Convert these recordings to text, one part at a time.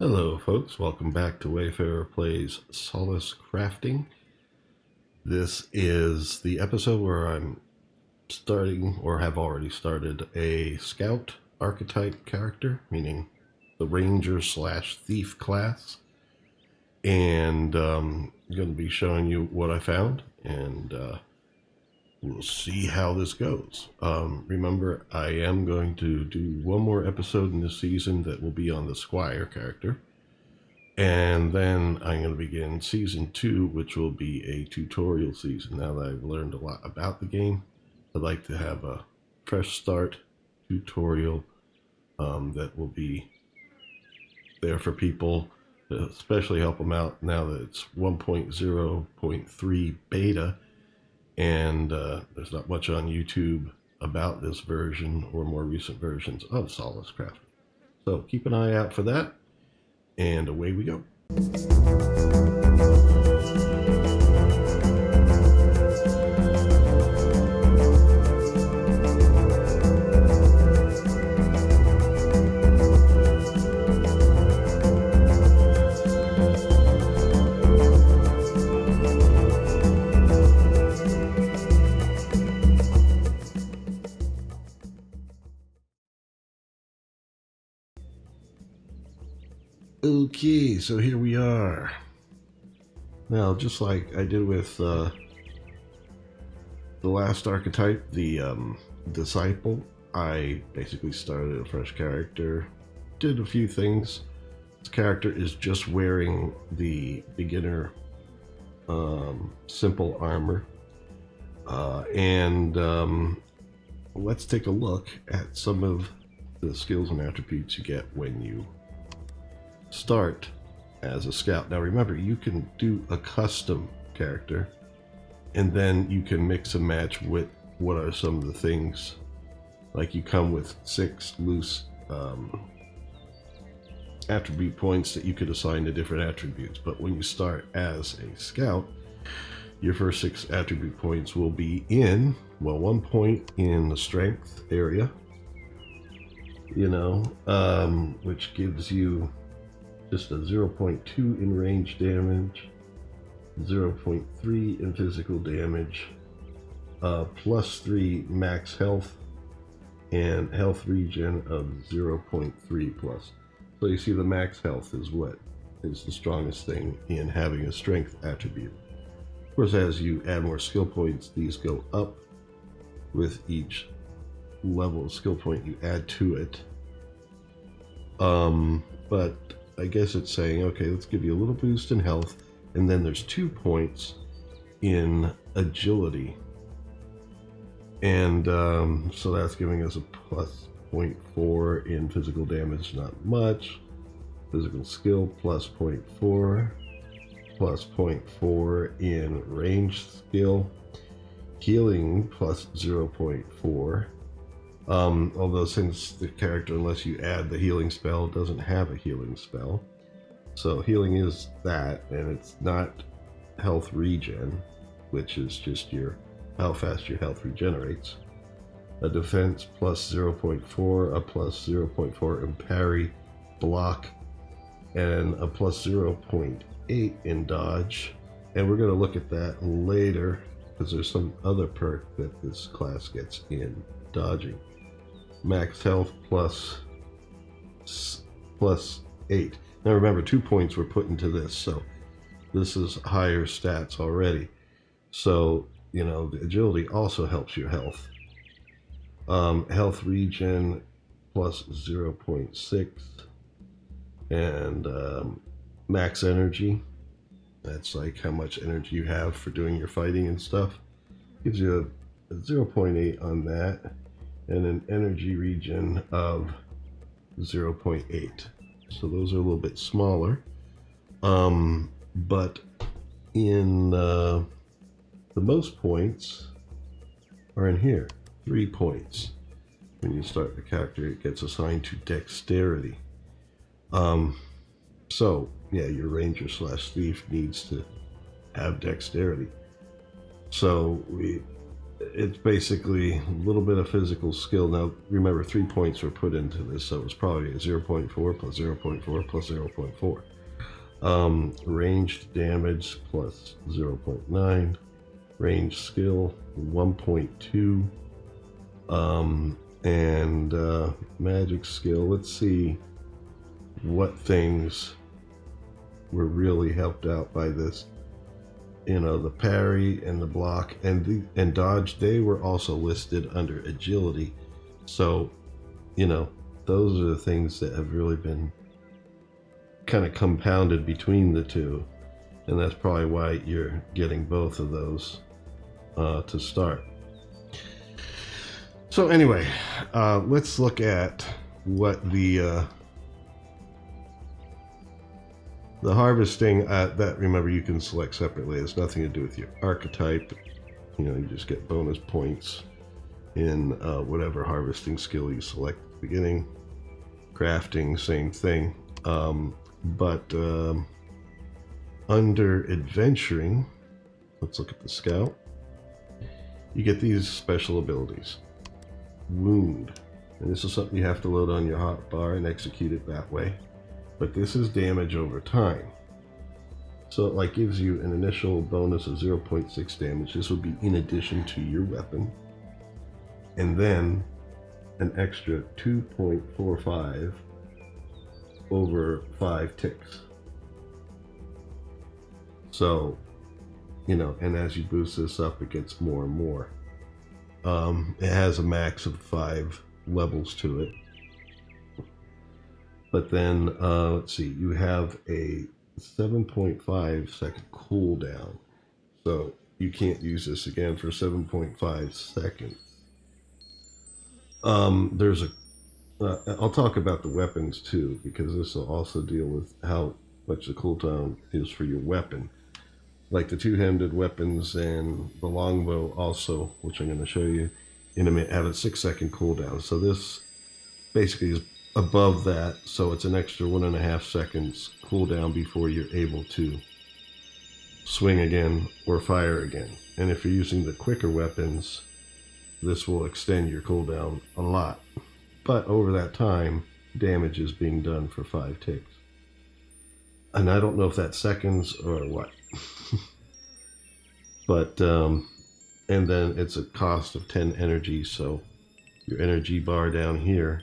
Hello folks, welcome back to Wayfarer Plays Solace Crafting. This is the episode where I'm starting, or have already started, a Scout Archetype character, meaning the Ranger slash Thief class. And I'm going to be showing you what I found, and we'll see how this goes. Remember, I am going to do one more episode in this season that will be on the Squire character. And then I'm going to begin season 2, which will be a tutorial season. Now that I've learned a lot about the game, I'd like to have a fresh start tutorial that will be there for people, to especially help them out now that it's 1.0.3 beta. And there's not much on YouTube about this version or more recent versions of Solace Crafting. So keep an eye out for that, and away we go. Okay, so here we are. Now, just like I did with the last archetype, the Disciple, I basically started a fresh character, did a few things. This character is just wearing the beginner simple armor. Let's take a look at some of the skills and attributes you get when you start as a scout. Now remember, you can do a custom character, and then you can mix and match with what are some of the things, like you come with 6 loose attribute points that you could assign to different attributes. But when you start as a scout, your first 6 attribute points will be in, well, 1 point in the strength area, which gives you just a 0.2 in range damage, 0.3 in physical damage, +3 max health, and health regen of 0.3 plus. So you see the max health is what is the strongest thing in having a strength attribute. Of course, as you add more skill points, these go up with each level of skill point you add to it. But I guess it's saying, okay, let's give you a little boost in health, and then there's 2 points in agility. And so that's giving us a +0.4 in physical damage, not much. Physical skill +0.4, +0.4 in range skill. Healing +0.4. Although since the character, unless you add the healing spell, doesn't have a healing spell. So healing is that, and it's not health regen, which is just how fast your health regenerates. A defense +0.4, a +0.4 in parry, block, and a +0.8 in dodge. And we're going to look at that later, because there's some other perk that this class gets in dodging. Max health +8. Now remember, 2 points were put into this, so this is higher stats already. So, the agility also helps your health. Health regen +0.6, and max energy. That's like how much energy you have for doing your fighting and stuff. Gives you a 0.8 on that, and an energy regen of 0.8. So those are a little bit smaller. But in the most points are in here. 3 points. When you start the character, it gets assigned to dexterity. So yeah, your ranger slash thief needs to have dexterity. So we it's basically a little bit of physical skill. Now, remember, 3 points were put into this, so it's probably a 0.4 plus 0.4 plus 0.4. Ranged damage plus 0.9. Range skill 1.2. And magic skill, let's see what things were really helped out by this. You know, the parry and the block and dodge, they were also listed under agility. So, you know, those are the things that have really been kind of compounded between the two. And that's probably why you're getting both of those to start. So anyway, let's look at what the harvesting, that, remember, you can select separately. It has nothing to do with your archetype. You know, you just get bonus points in whatever harvesting skill you select at the beginning. Crafting, same thing. But under adventuring, let's look at the scout. You get these special abilities. Wound. And this is something you have to load on your hotbar and execute it that way. But this is damage over time. So it like gives you an initial bonus of 0.6 damage. This would be in addition to your weapon. And then an extra 2.45 over 5 ticks. So, you know, and as you boost this up, it gets more and more. It has a max of 5 levels to it. But then, let's see, you have a 7.5 second cooldown. So you can't use this again for 7.5 seconds. There's a, I'll talk about the weapons too, because this will also deal with how much the cooldown is for your weapon. Like the two-handed weapons and the longbow also, which I'm going to show you in a minute, have a 6-second cooldown. So this basically is above that, so it's an extra 1.5 seconds cooldown before you're able to swing again or fire again. And if you're using the quicker weapons, this will extend your cooldown a lot. But over that time, damage is being done for 5 ticks. And I don't know if that's seconds or what. But, and then it's a cost of 10 energy, so your energy bar down here,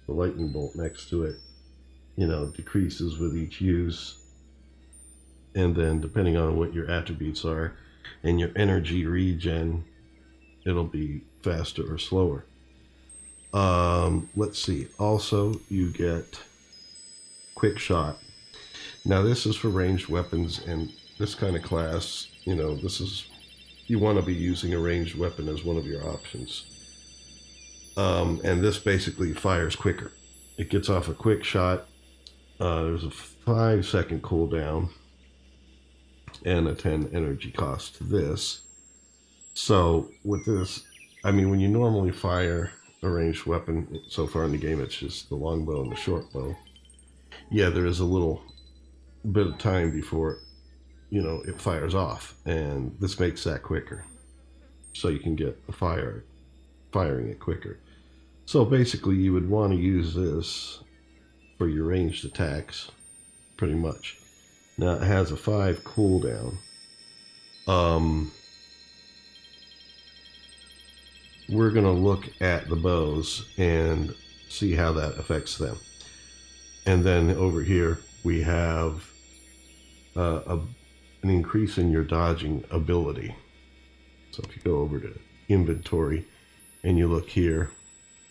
the lightning bolt next to it, you know, decreases with each use. And then depending on what your attributes are and your energy regen, it'll be faster or slower. Let's see. Also, you get quick shot. Now this is for ranged weapons, and this kind of class, you know, this is, you want to be using a ranged weapon as one of your options. And this basically fires quicker. It gets off a quick shot. There's a 5-second cooldown and a 10 energy cost to this. So with this, I mean, when you normally fire a ranged weapon, so far in the game it's just the longbow and the short bow. Yeah, there is a little bit of time before, you know, it fires off, and this makes that quicker. So you can get a firing it quicker. So basically you would want to use this for your ranged attacks, pretty much. Now it has a 5 cooldown. We're going to look at the bows and see how that affects them. And then over here we have an increase in your dodging ability. So if you go over to inventory and you look here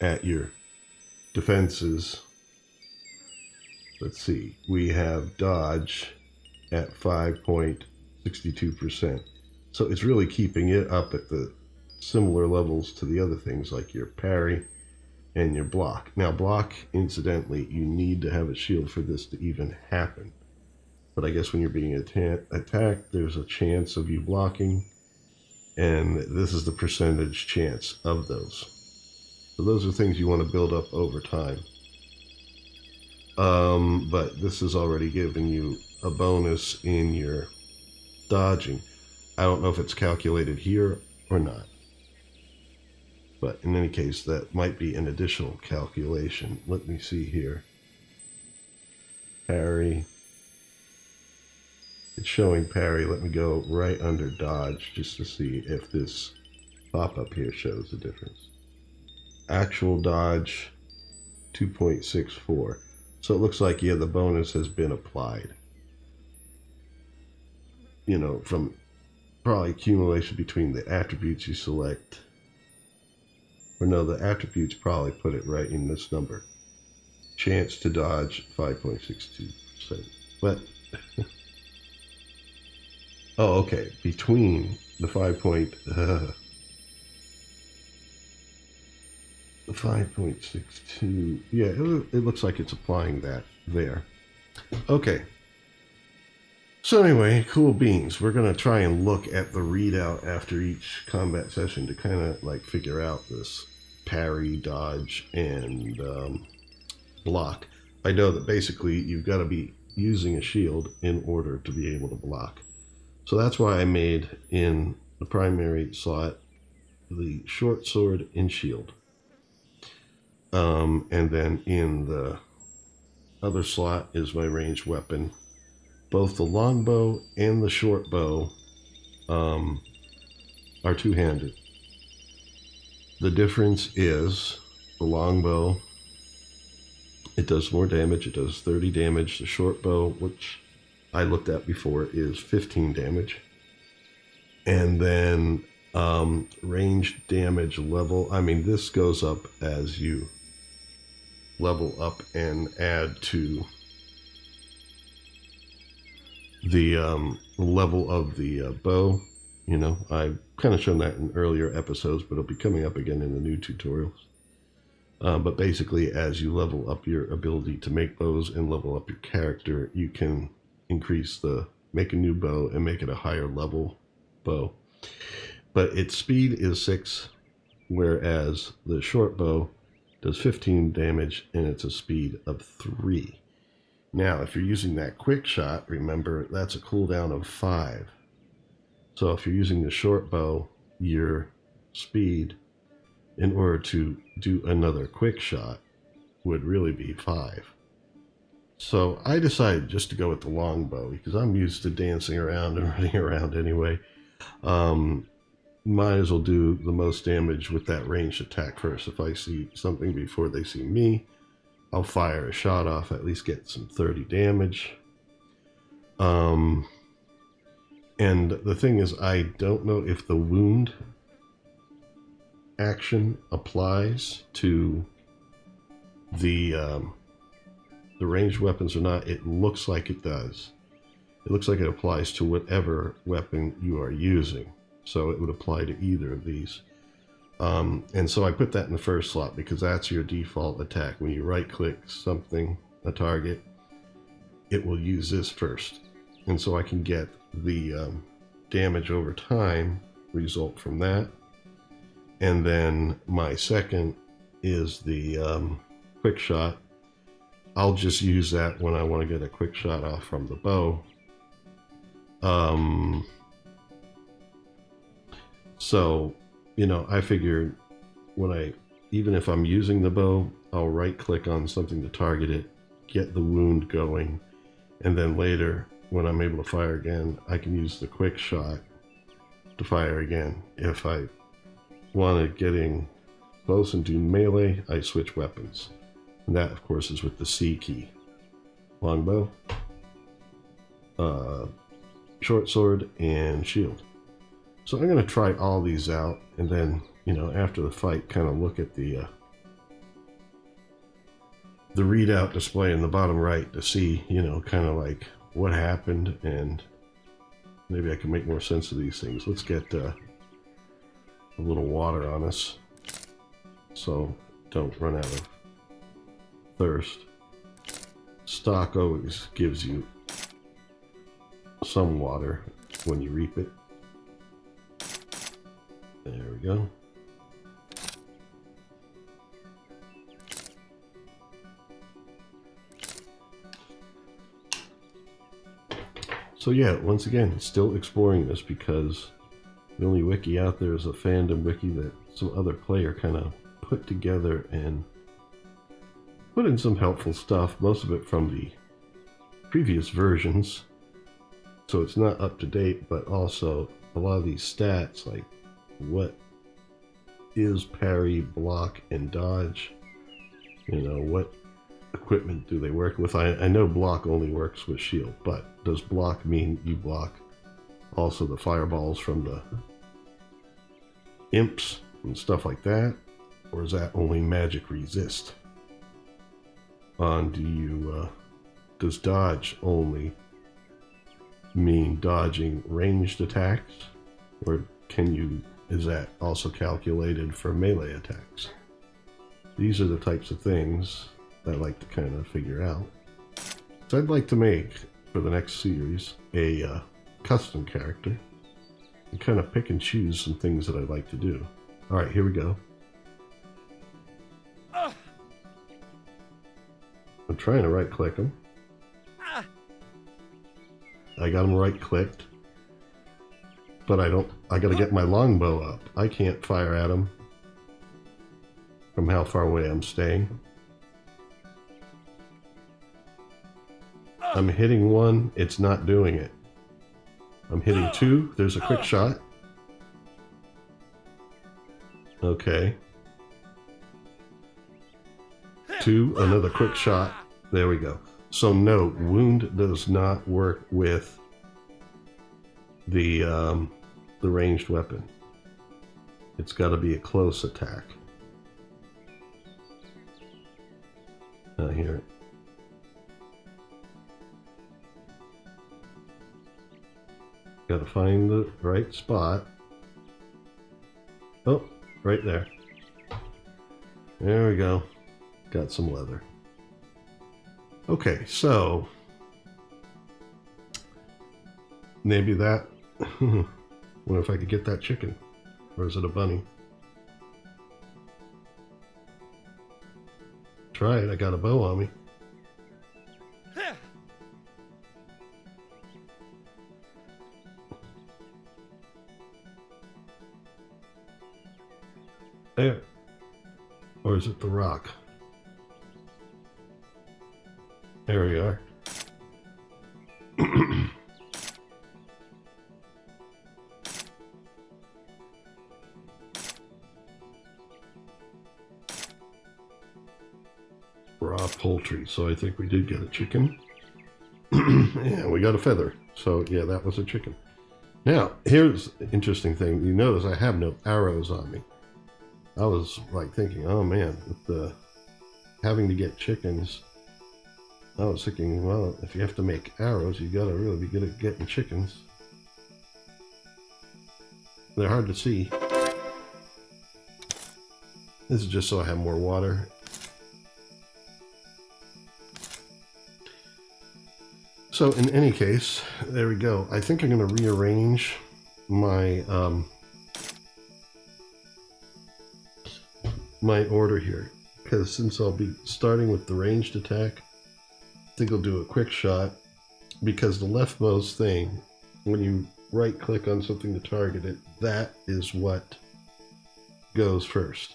at your defenses, let's see, we have dodge at 5.62%. So it's really keeping it up at the similar levels to the other things like your parry and your block. Now block, incidentally, you need to have a shield for this to even happen. But I guess when you're being attacked, there's a chance of you blocking, and this is the percentage chance of those. So those are things you want to build up over time. But this is already giving you a bonus in your dodging. I don't know if it's calculated here or not. But in any case, that might be an additional calculation. Let me see here. Parry. It's showing parry. Let me go right under dodge just to see if this pop-up here shows the difference. Actual dodge, 2.64. So it looks like, yeah, the bonus has been applied. You know, from probably accumulation between the attributes you select. Or no, the attributes probably put it right in this number. Chance to dodge, 5.62%. But, oh, okay, between the 5.62, yeah, it looks like it's applying that there. Okay. So anyway, cool beans. We're going to try and look at the readout after each combat session to kind of like figure out this parry, dodge, and block. I know that basically you've got to be using a shield in order to be able to block. So that's why I made in the primary slot the short sword and shield. And then in the other slot is my ranged weapon. Both the longbow and the short bow are two-handed. The difference is the longbow, it does more damage. It does 30 damage. The short bow, which I looked at before, is 15 damage. And then range damage level, I mean, this goes up as you level up and add to the level of the bow. You know, I've kind of shown that in earlier episodes, but it'll be coming up again in the new tutorials. But basically, as you level up your ability to make bows and level up your character, you can make a new bow and make it a higher level bow. But its speed is 6, whereas the short bow does 15 damage and it's a speed of 3. Now, if you're using that quick shot, remember that's a cooldown of 5. So if you're using the short bow, your speed in order to do another quick shot would really be 5. So I decided just to go with the long bow because I'm used to dancing around and running around anyway. Might as well do the most damage with that ranged attack first. If I see something before they see me, I'll fire a shot off, at least get some 30 damage. And the thing is, I don't know if the wound action applies to the ranged weapons or not. It looks like it does. It looks like it applies to whatever weapon you are using. So it would apply to either of these. And so I put that in the first slot because that's your default attack. When you right click something, a target, it will use this first. And so I can get the damage over time result from that. And then my second is the quick shot. I'll just use that when I want to get a quick shot off from the bow. So, you know, I figured even if I'm using the bow, I'll right click on something to target it, get the wound going, and then later when I'm able to fire again, I can use the quick shot to fire again. If I wanted getting close and do melee, I switch weapons. And that, of course, is with the C key. Longbow, short sword, and shield. So I'm going to try all these out, and then, you know, after the fight, kind of look at the readout display in the bottom right to see, you know, kind of like what happened, and maybe I can make more sense of these things. Let's get a little water on us so don't run out of thirst. Stock always gives you some water when you reap it. There we go. So yeah, once again, still exploring this because The only wiki out there is a fandom wiki that some other player kind of put together and put in some helpful stuff, most of it from the previous versions. So it's not up to date, but also a lot of these stats, like what is parry, block, and dodge. You know, what equipment do they work with? I know block only works with shield, but does block mean you block also the fireballs from the imps and stuff like that? Or is that only magic resist? Does dodge only mean dodging ranged attacks? Or is that also calculated for melee attacks? These are the types of things that I like to kind of figure out. So I'd like to make, for the next series, a custom character and kind of pick and choose some things that I'd like to do. Alright, here we go. I'm trying to right-click him. I got him right-clicked. But I gotta get my longbow up. I can't fire at him from how far away I'm staying. I'm hitting one, it's not doing it. I'm hitting two, there's a quick shot. Okay. Two, another quick shot. There we go. So note, wound does not work with the ranged weapon. It's got to be a close attack. Here. Got to find the right spot. Oh, right there. There we go. Got some leather. Okay, so maybe that. What if I could get that chicken? Or is it a bunny? Try it. I got a bow on me. There. Or is it the rock? There we are. Raw poultry, so I think we did get a chicken. Yeah, we got a feather. So yeah, that was a chicken. Now, here's an interesting thing. You notice I have no arrows on me. I was like thinking, oh man, with the having to get chickens, I was thinking, well, if you have to make arrows, you gotta really be good at getting chickens. They're hard to see. This is just so I have more water. So in any case, there we go. I think I'm going to rearrange my my order here, because since I'll be starting with the ranged attack, I think I'll do a quick shot, because the leftmost thing, when you right click on something to target it, that is what goes first.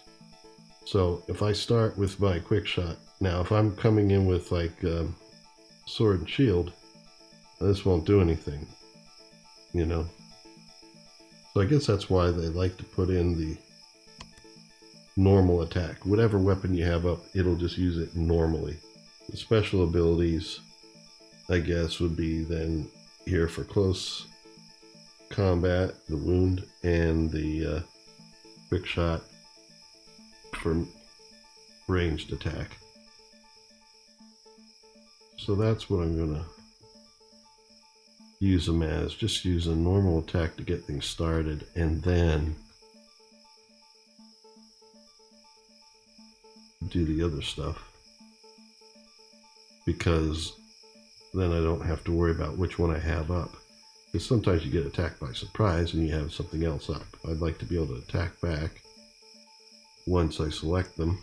So if I start with my quick shot, now if I'm coming in with like sword and shield, this won't do anything, you know. So I guess that's why they like to put in the normal attack. Whatever weapon you have up, it'll just use it normally. The special abilities, I guess, would be then here for close combat, the wound, and the quick shot for ranged attack. So that's what I'm gonna use them as. Just use a normal attack to get things started, and then do the other stuff, because then I don't have to worry about which one I have up, because sometimes you get attacked by surprise and you have something else up. I'd like to be able to attack back once I select them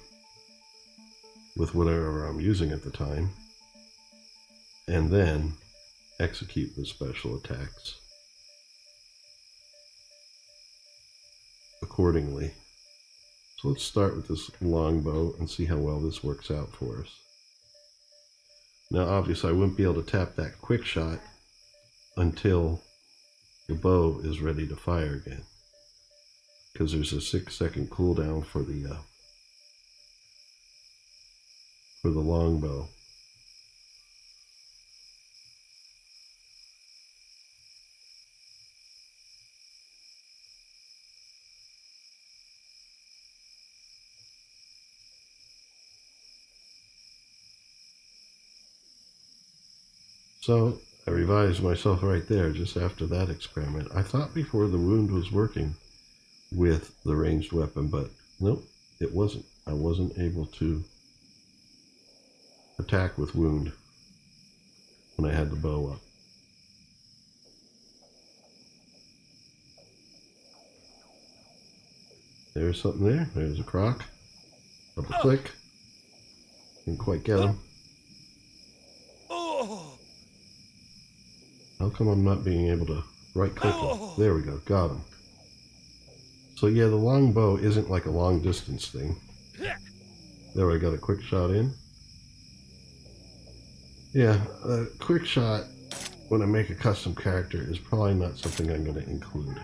with whatever I'm using at the time, and then execute the special attacks. accordingly. So let's start with this longbow and see how well this works out for us. Now obviously I wouldn't be able to tap that quick shot until the bow is ready to fire again, because there's a 6-second cooldown for the longbow. So I revised myself right there just after that experiment. I thought before the wound was working with the ranged weapon, but nope, it wasn't. I wasn't able to attack with wound when I had the bow up. There's something there. There's a croc. Double click. Didn't quite get him. How come I'm not being able to right click him? There we go. Got him. So yeah, the longbow isn't like a long distance thing. There, I got a quick shot in. Yeah, a quick shot when I make a custom character is probably not something I'm going to include.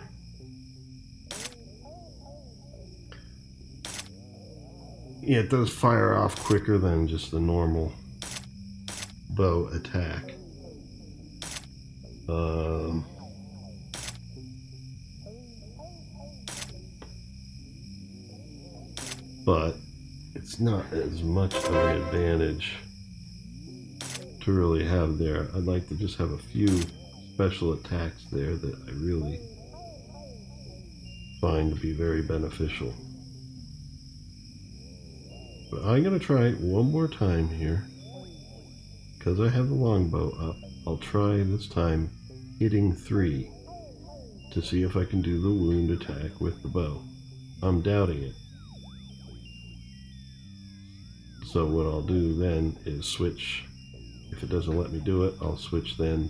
Yeah, it does fire off quicker than just the normal bow attack. But it's not as much of an advantage to really have there. I'd like to just have a few special attacks there that I really find to be very beneficial. But I'm going to try it one more time here. Because I have the longbow up, I'll try this time hitting 3 to see if I can do the wound attack with the bow. I'm doubting it. So what I'll do then is switch. If it doesn't let me do it, I'll switch then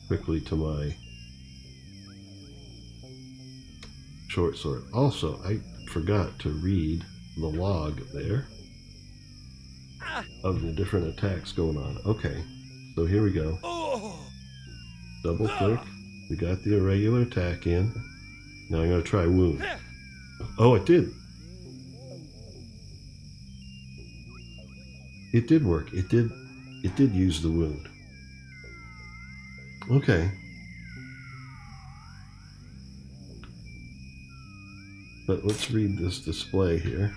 quickly to my short sword. Also, I forgot to read the log there of the different attacks going on. Okay, so here we go. Double click. We got the irregular attack in. Now I'm going to try wound. Oh, it did. It did work. It did use the wound. Okay. But let's read this display here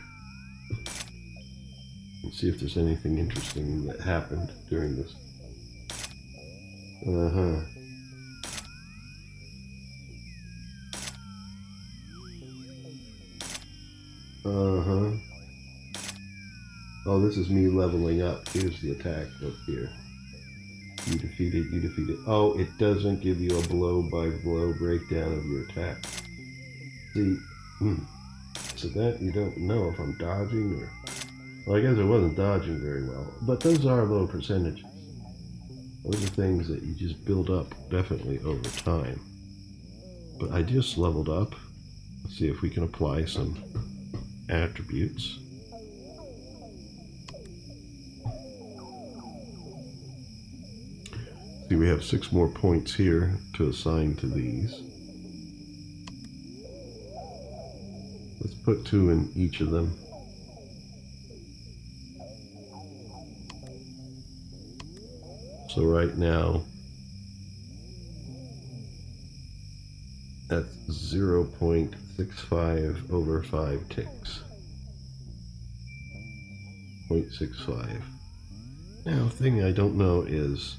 and see if there's anything interesting that happened during this. Oh, this is me leveling up. Here's the attack up here. You defeated. Oh, it doesn't give you a blow-by-blow breakdown of your attack. See, so that you don't know if I'm dodging or... Well, I guess I wasn't dodging very well. But those are low percentages. Those are things that you just build up, definitely, over time. But I just leveled up. Let's see if we can apply some attributes. See, we have 6 more points here to assign to these. Let's put 2 in each of them. So right now, that's 0.65 over 5 ticks. 0.65. Now, the thing I don't know is,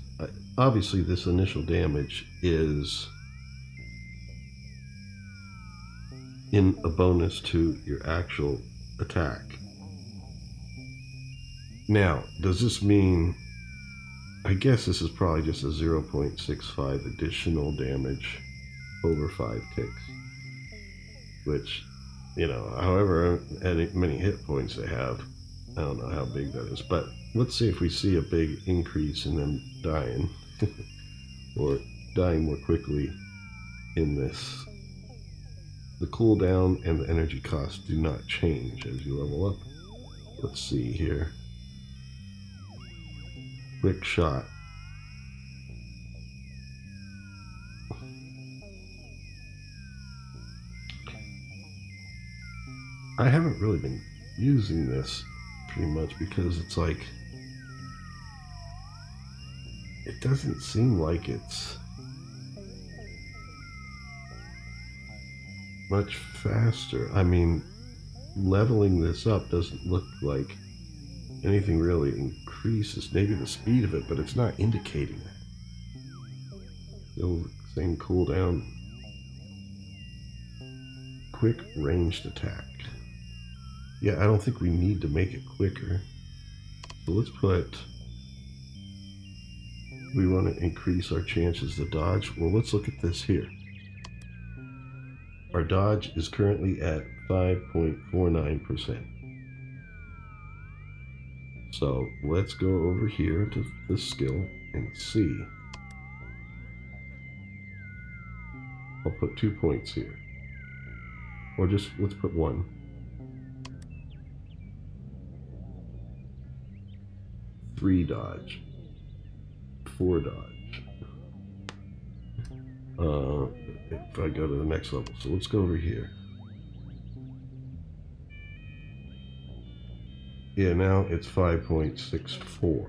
obviously this initial damage is in a bonus to your actual attack. Now, does this mean, I guess this is probably just a 0.65 additional damage over 5 ticks, which, you know, however many hit points they have, I don't know how big that is, but let's see if we see a big increase in them dying or dying more quickly in this The cooldown and the energy cost do not change as you level up. Let's see here. Quick shot. I haven't really been using this pretty much because it's like, it doesn't seem like it's much faster. I mean, leveling this up doesn't look like anything really increases. Maybe the speed of it, but it's not indicating that. Still same cooldown. Quick ranged attack. Yeah, I don't think we need to make it quicker. So let's put, we want to increase our chances to dodge. Well, let's look at this here. Our dodge is currently at 5.49%. So let's go over here to this skill and see. I'll put 2 points here. Or just, let's put 1. 3 dodge. 4 dodge. If I go to the next level. So let's go over here. Yeah, now it's 5.64.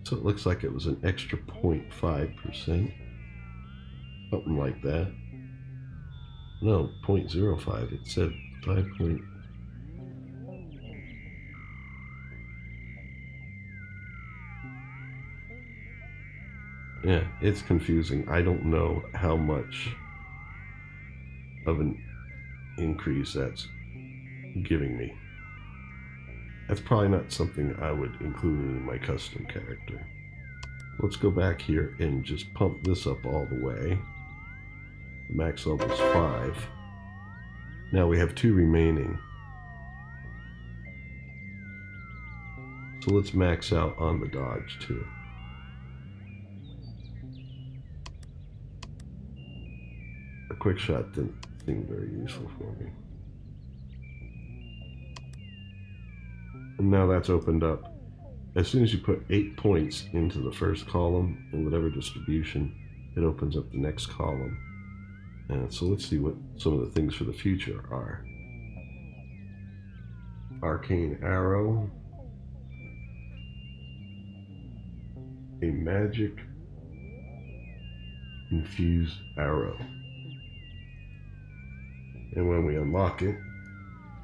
So it looks like it was an extra 0.5%. Something like that. No, 0.05. It said 5. Yeah, it's confusing. I don't know how much of an increase that's giving me. That's probably not something I would include in my custom character. Let's go back here and just pump this up all the way. The max level is 5. Now we have 2 remaining. So let's max out on the dodge too. A quick shot didn't seem very useful for me. And now that's opened up. As soon as you put 8 points into the first column in whatever distribution, it opens up the next column. And so let's see what some of the things for the future are. Arcane arrow. A magic infused arrow. And when we unlock it,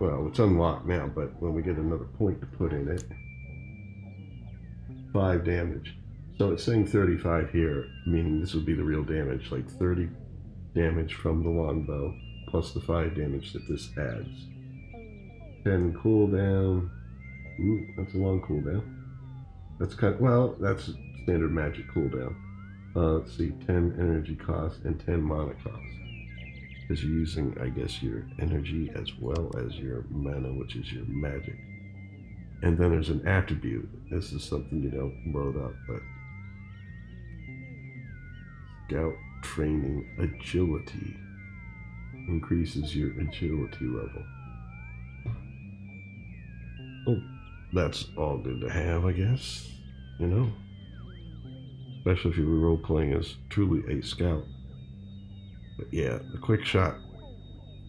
well, it's unlocked now, but when we get another point to put in it, 5 damage. So it's saying 35 here, meaning this would be the real damage, like 30 damage from the longbow, plus the 5 damage that this adds. 10 cooldown. Ooh, that's a long cooldown. That's well, that's standard magic cooldown. Let's see, 10 energy cost and 10 mana cost. Because you're using, I guess, your energy as well as your mana, which is your magic. And then there's an attribute. This is something you don't load up, but Scout Training Agility increases your agility level. Oh, that's all good to have, I guess. You know, especially if you were role playing as truly a scout. But yeah, the quick shot.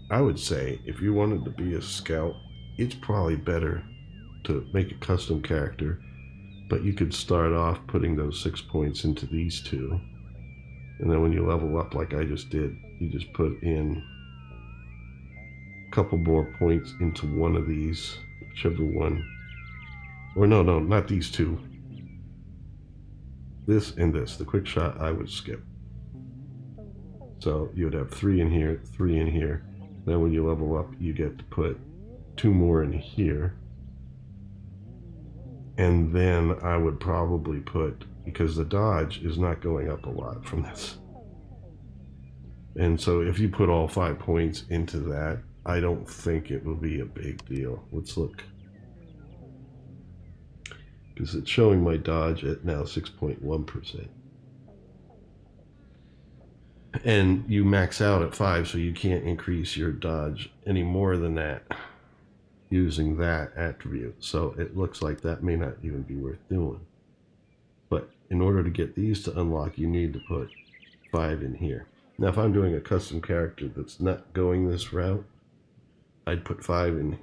I would say if you wanted to be a scout, it's probably better to make a custom character, but you could start off putting those 6 points into these 2, and then when you level up like I just did, you just put in a couple more points into one of these, whichever one, or no, not these 2, this and this. The quick shot I would skip. So you would have 3 in here, 3 in here. Then when you level up, you get to put 2 more in here. And then I would probably put, because the dodge is not going up a lot from this. And so if you put all 5 points into that, I don't think it will be a big deal. Let's look. Because it's showing my dodge at now 6.1%. And you max out at 5, so you can't increase your dodge any more than that using that attribute. So it looks like that may not even be worth doing. But in order to get these to unlock, you need to put 5 in here. Now, if I'm doing a custom character that's not going this route, I'd put 5 in.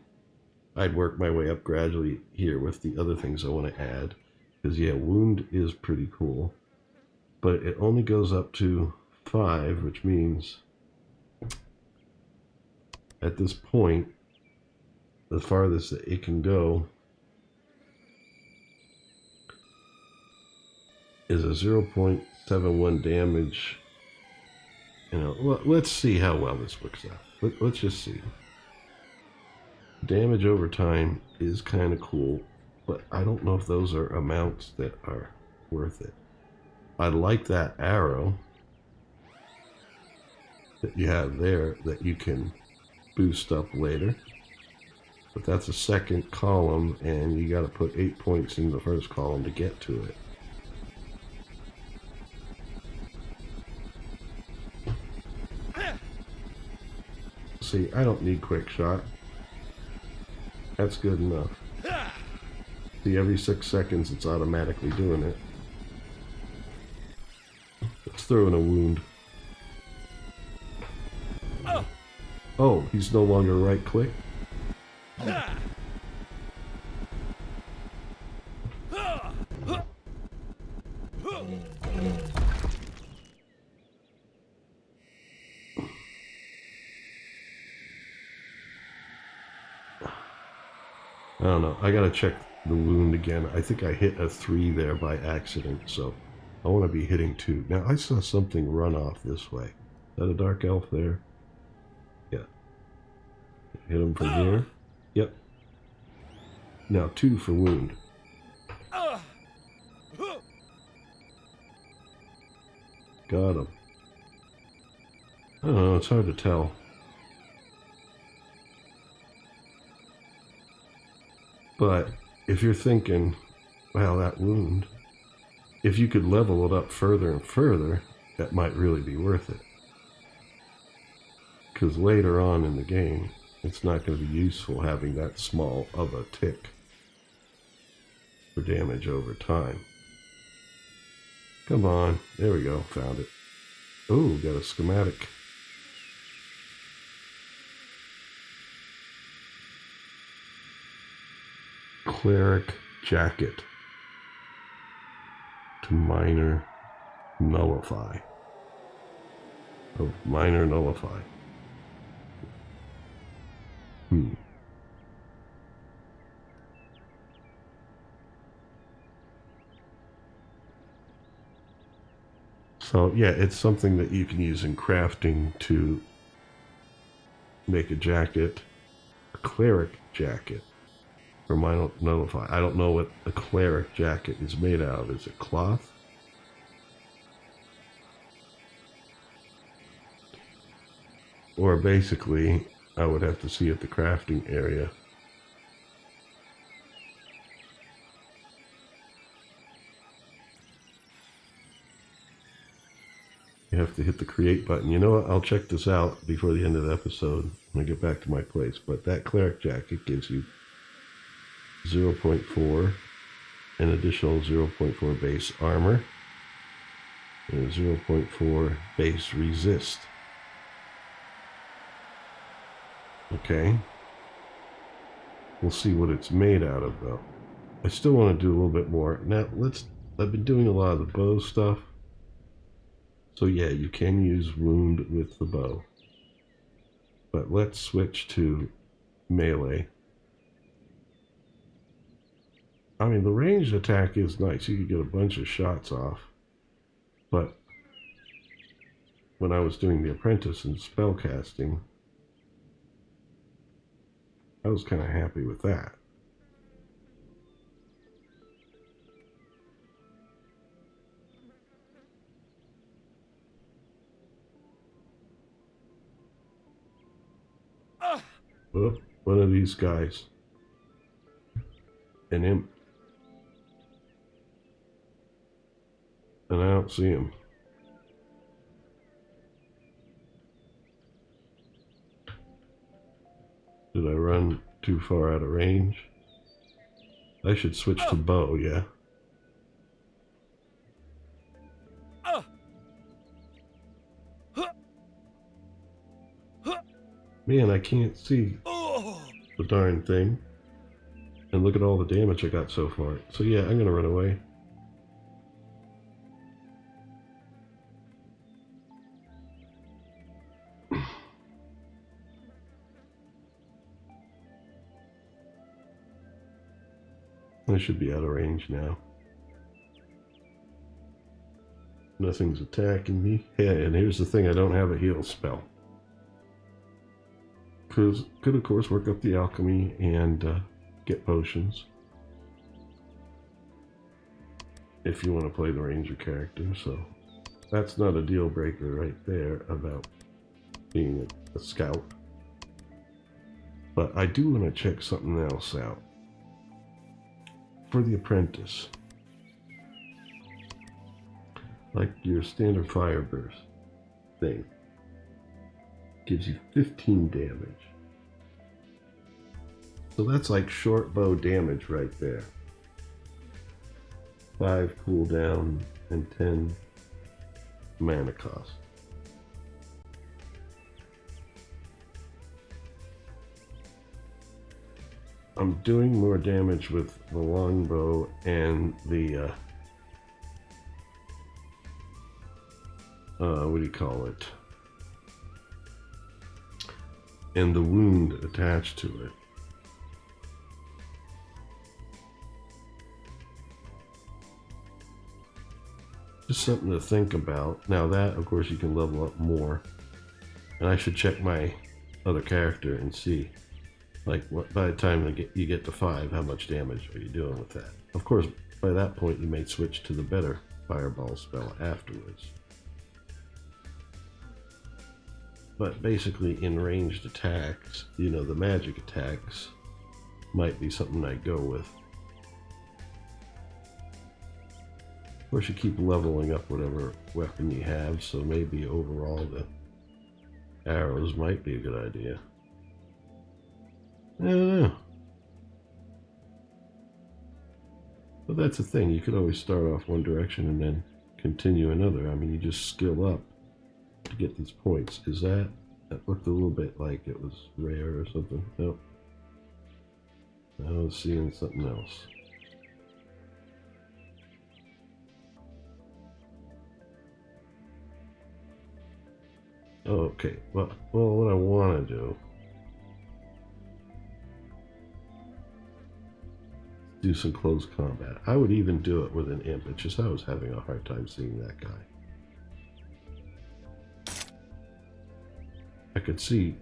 I'd work my way up gradually here with the other things I want to add. Because, yeah, wound is pretty cool. But it only goes up to 5, which means at this point, the farthest that it can go is a 0.71 damage. You know, well, let's see how well this works out. Let's just see. Damage over time is kind of cool, but I don't know if those are amounts that are worth it. I like that arrow that you have there that you can boost up later. But that's a second column, and you got to put 8 points in the first column to get to it. See, I don't need quick shot. That's good enough. See, every 6 seconds it's automatically doing it. Let's throw in a wound. Oh, he's no longer right click. I don't know. I gotta check the wound again. I think I hit a 3 there by accident, so I want to be hitting 2. Now, I saw something run off this way. Is that a dark elf there? Yeah. Hit him from here. Yep. Now 2 for wound. Got him. I don't know, it's hard to tell. But if you're thinking, well, that wound, if you could level it up further and further, that might really be worth it. Because later on in the game, it's not going to be useful having that small of a tick for damage over time. Come on. There we go. Found it. Oh, got a schematic. Cleric jacket. To minor nullify. Oh, minor nullify. So yeah, it's something that you can use in crafting to make a jacket, a cleric jacket, for minor nullify. I don't know what a cleric jacket is made out of. Is it cloth? Or basically, I would have to see at the crafting area. You have to hit the create button. You know what? I'll check this out before the end of the episode when I get back to my place. But that cleric jacket gives you 0.4, an additional 0.4 base armor, and 0.4 base resist. Okay. We'll see what it's made out of, though. I still want to do a little bit more. Now, I've been doing a lot of the bow stuff. So yeah, you can use wound with the bow. But let's switch to melee. I mean, the ranged attack is nice. You could get a bunch of shots off. But when I was doing the apprentice and spellcasting, I was kind of happy with that. Oh, one of these guys. An imp. And I don't see him. Did I run too far out of range? I should switch to bow, yeah. Man, I can't see the darn thing. And look at all the damage I got so far. So yeah, I'm gonna run away. I should be out of range now. Nothing's attacking me. Yeah, and here's the thing, I don't have a heal spell. Could of course work up the alchemy and get potions. If you want to play the ranger character, so that's not a deal breaker right there about being a scout. But I do want to check something else out. For the apprentice, like your standard fire burst thing, gives you 15 damage. So that's like short bow damage right there. 5 cooldown and 10 mana cost. I'm doing more damage with the longbow and the what do you call it? And the wound attached to it. Just something to think about. Now that, of course, you can level up more. And I should check my other character and see, like, what, by the time you get to 5, how much damage are you doing with that? Of course, by that point, you may switch to the better fireball spell afterwards. But basically, in ranged attacks, you know, the magic attacks might be something I go with. Of course, you keep leveling up whatever weapon you have, so maybe overall the arrows might be a good idea. I don't know. But that's the thing, you could always start off one direction and then continue another. I mean, you just skill up to get these points. That looked a little bit like it was rare or something. Nope. I was seeing something else. Oh, okay. Well, what I want to do some close combat. I would even do it with an imp. It's just I was having a hard time seeing that guy. I could see,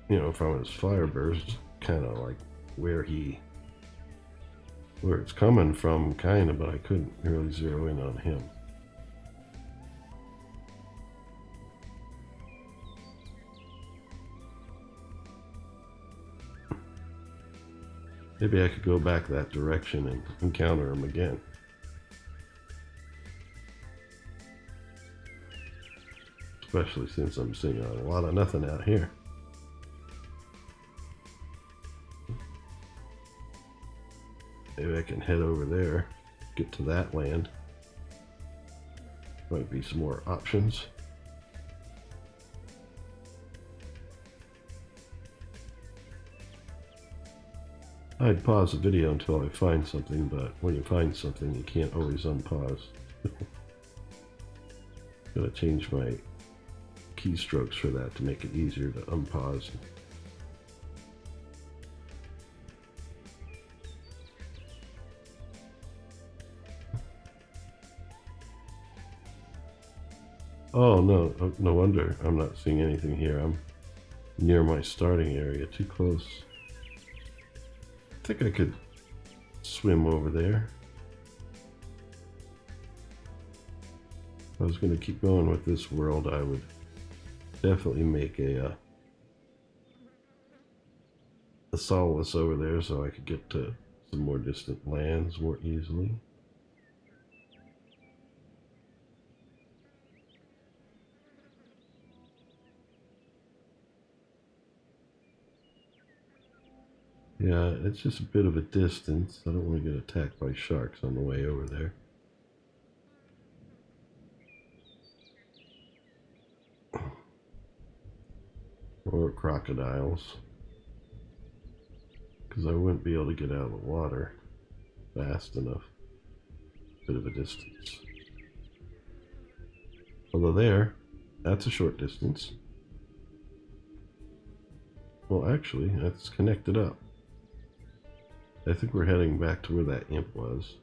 you know, from his fire burst, kind of like where it's coming from, kind of, but I couldn't really zero in on him. Maybe I could go back that direction and encounter him again. Especially since I'm seeing a lot of nothing out here. Maybe I can head over there, get to that land. Might be some more options. I'd pause the video until I find something, but when you find something, you can't always unpause. Gotta change my keystrokes for that to make it easier to unpause. Oh no, no wonder I'm not seeing anything here. I'm near my starting area, too close. I think I could swim over there. If I was going to keep going with this world, I would definitely make a Solace over there so I could get to some more distant lands more easily. Yeah, it's just a bit of a distance. I don't want to get attacked by sharks on the way over there. Or crocodiles. Because I wouldn't be able to get out of the water fast enough. Bit of a distance. Although there, that's a short distance. Well, actually, that's connected up. I think we're heading back to where that imp was.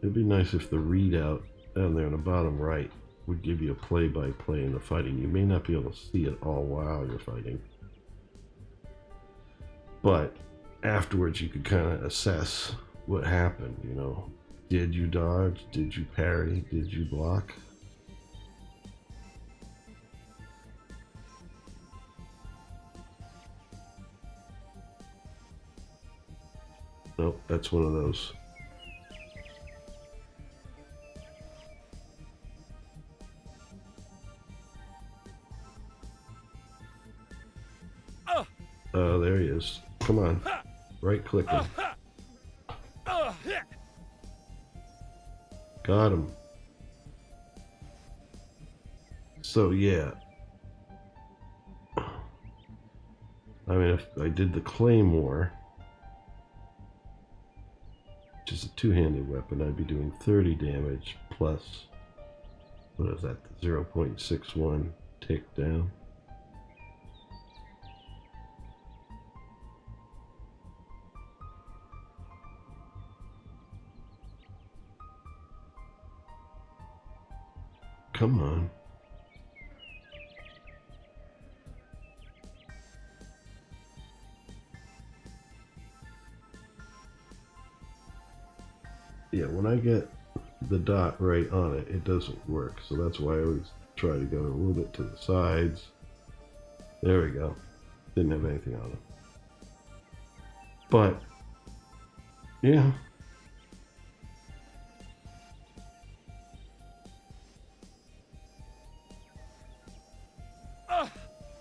It'd be nice if the readout down there in the bottom right would give you a play-by-play in the fighting. You may not be able to see it all while you're fighting, but afterwards you could kind of assess what happened, you know. Did you dodge? Did you parry? Did you block? Nope, that's one of those. There he is. Come on. Right click him. Got him. So yeah. I mean, if I did the claymore, which is a two-handed weapon, I'd be doing 30 damage plus, what is that, 0.61 tick down. Come on. Yeah, when I get the dot right on it, it doesn't work. So that's why I always try to go a little bit to the sides. There we go. Didn't have anything on it. But, yeah.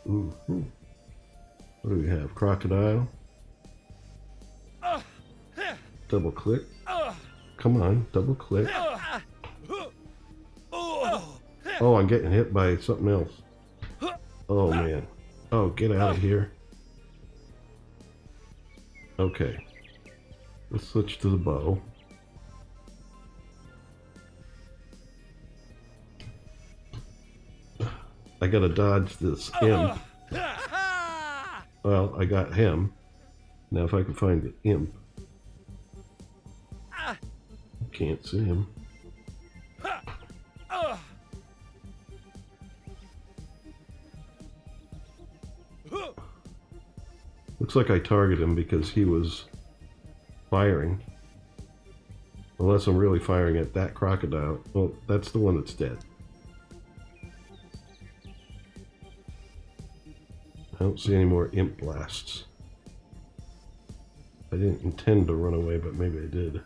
Ooh, ooh. What do we have? Crocodile. Double click. Come on, double click. Oh, I'm getting hit by something else. Oh, man. Oh, get out of here. Okay. Let's switch to the bow. I gotta dodge this imp. Well, I got him. Now if I can find the imp. Can't see him. Looks like I targeted him because he was firing. Unless I'm really firing at that crocodile. Well, that's the one that's dead. I don't see any more imp blasts. I didn't intend to run away, but maybe I did.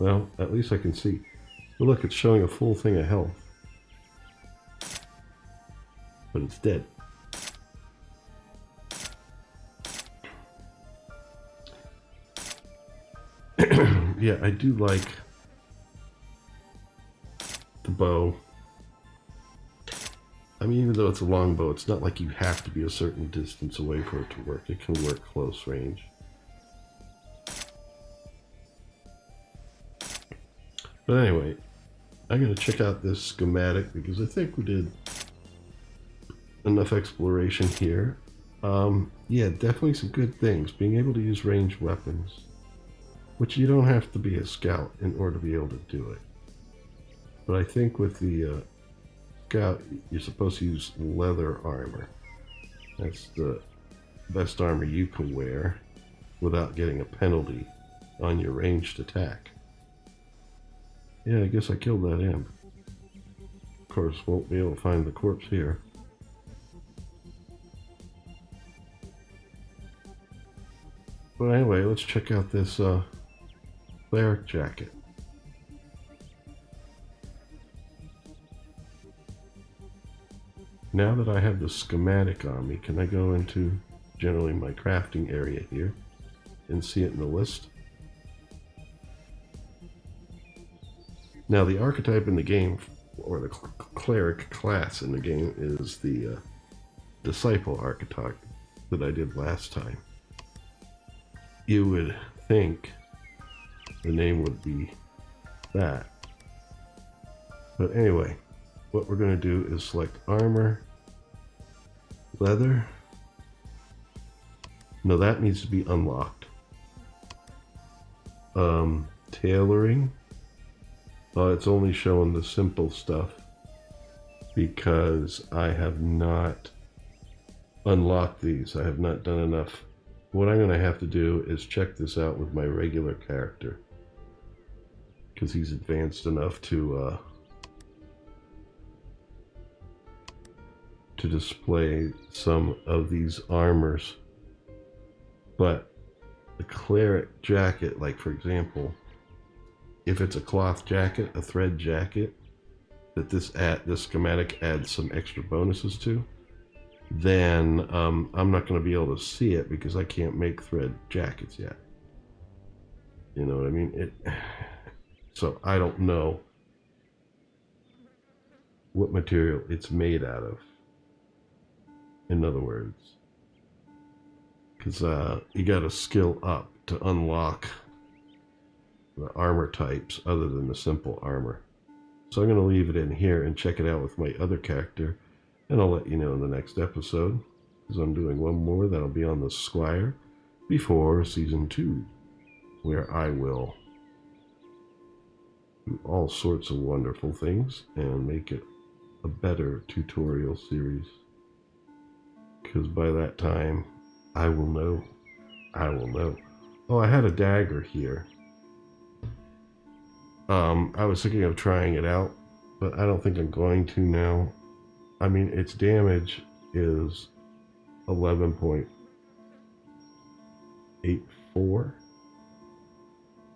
Well, at least I can see. But look, it's showing a full thing of health. But it's dead. Yeah, I do like the bow. I mean, even though it's a long bow, it's not like you have to be a certain distance away for it to work. It can work close range. But anyway, I'm going to check out this schematic because I think we did enough exploration here. Yeah, definitely some good things. Being able to use ranged weapons, which you don't have to be a scout in order to be able to do it. But I think with the Scout, you're supposed to use leather armor. That's the best armor you can wear without getting a penalty on your ranged attack. Yeah, I guess I killed that imp. Of course, won't be able to find the corpse here. But anyway, let's check out this cleric jacket. now that I have the schematic on me, can I go into generally my crafting area here and see it in the list? Now the archetype in the game, or the cleric class in the game, is the disciple archetype that I did last time. You would think the name would be that. But anyway, what we're going to do is select armor, leather. No, that needs to be unlocked. Tailoring. It's only showing the simple stuff because I have not unlocked these. I have not done enough. What I'm going to have to do is check this out with my regular character because he's advanced enough to display some of these armors. But the cleric jacket, like for example, if it's a cloth jacket, a thread jacket, that this schematic adds some extra bonuses to, then I'm not going to be able to see it because I can't make thread jackets yet. You know what I mean? So I don't know what material it's made out of. In other words, because you got to skill up to unlock the armor types other than the simple armor. So I'm going to leave it in here and check it out with my other character, and I'll let you know in the next episode, because I'm doing one more that'll be on the Squire before Season 2, where I will do all sorts of wonderful things and make it a better tutorial series. Because by that time, I will know. Oh, I had a dagger here. I was thinking of trying it out, but I don't think I'm going to now. I mean, its damage is 11.84.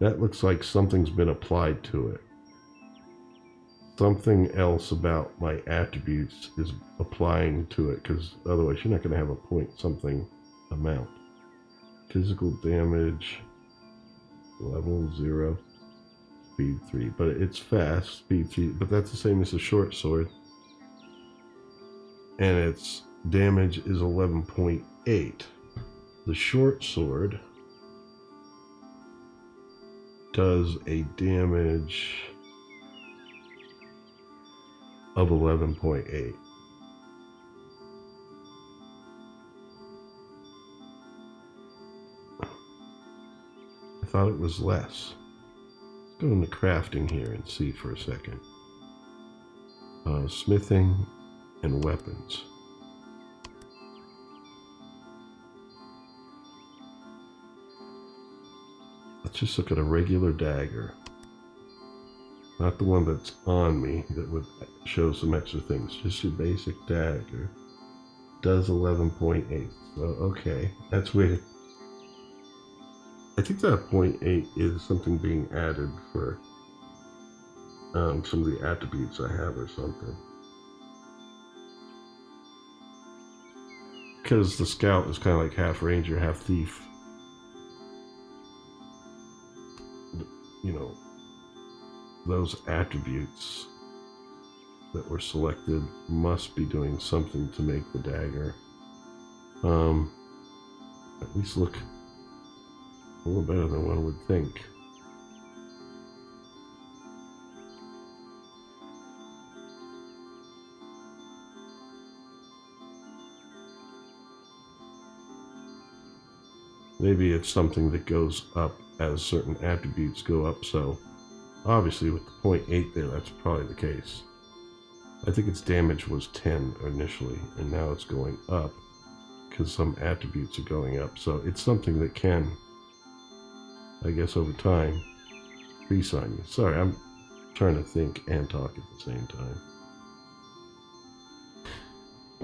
That looks like something's been applied to it. Something else about my attributes is applying to it, because otherwise you're not going to have a point something amount. Physical damage, level 0. Speed 3, but it's fast, speed 3, but that's the same as a short sword. And its damage is 11.8. The short sword does a damage of 11.8. I thought it was less. Go into crafting here and see for a second. Smithing and weapons. Let's just look at a regular dagger. Not the one that's on me that would show some extra things. Just your basic dagger. Does 11.8. So, okay. That's weird. I think that 0.8 is something being added for some of the attributes I have or something. Because the scout is kind of like half ranger, half thief. You know, those attributes that were selected must be doing something to make the dagger at least look a little better than one would think. Maybe it's something that goes up as certain attributes go up, so obviously with the 0.8 there, that's probably the case. I think its damage was 10 initially, and now it's going up because some attributes are going up, so it's something that can, I guess, over time, re-sign you. Sorry, I'm trying to think and talk at the same time.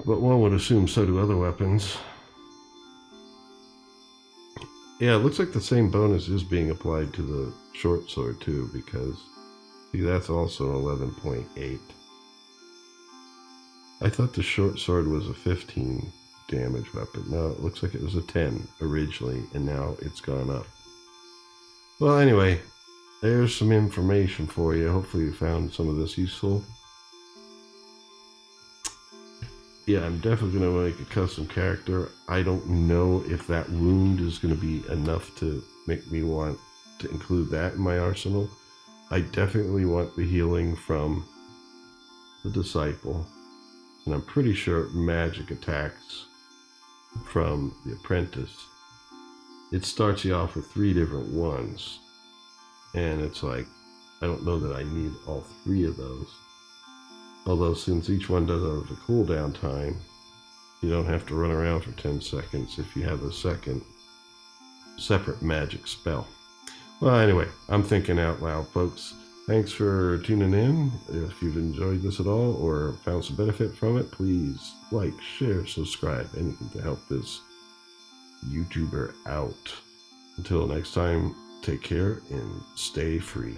But one would assume so do other weapons. Yeah, it looks like the same bonus is being applied to the short sword too, because, see, that's also 11.8. I thought the short sword was a 15 damage weapon. No, it looks like it was a 10 originally, and now it's gone up. Well, anyway, there's some information for you. Hopefully you found some of this useful. Yeah, I'm definitely going to make a custom character. I don't know if that wound is going to be enough to make me want to include that in my arsenal. I definitely want the healing from the disciple. And I'm pretty sure magic attacks from the apprentice. It starts you off with 3 different ones. And it's like, I don't know that I need all 3 of those. Although since each one does have a cooldown time, you don't have to run around for 10 seconds if you have a second separate magic spell. Well, anyway, I'm thinking out loud, folks. Thanks for tuning in. If you've enjoyed this at all or found some benefit from it, please like, share, subscribe, anything to help this YouTuber out. Until next time, take care and stay free.